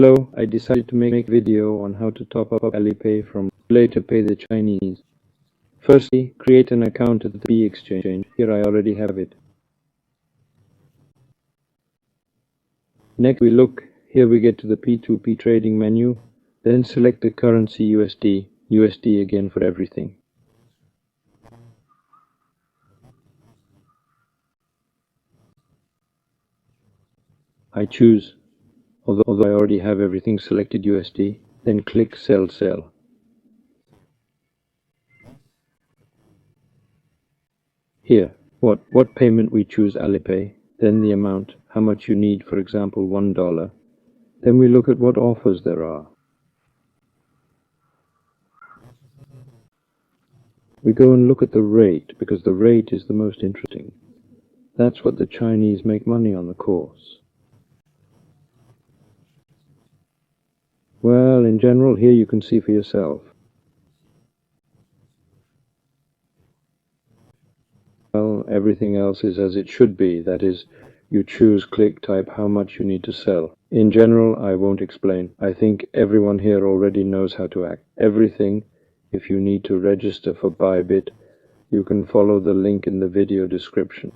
Hello, I decided to make a video on how to top up Alipay from later pay the Chinese. Firstly, create an account at the B exchange. Here I already have it. Next here we get to the P2P trading menu, then select the currency USD again for everything. I choose, although I already have everything selected USD, then click Sell. Here, what payment we choose Alipay, then the amount, how much you need, for example $1. Then we look at what offers there are. We go and look at the rate, because the rate is the most interesting. That's what the Chinese make money on the course. Well, in general, here you can see for yourself. Well, everything else is as it should be. That is, you choose, click, type how much you need to sell. In general, I won't explain. I think everyone here already knows how to act. Everything, if you need to register for Bybit, you can follow the link in the video description.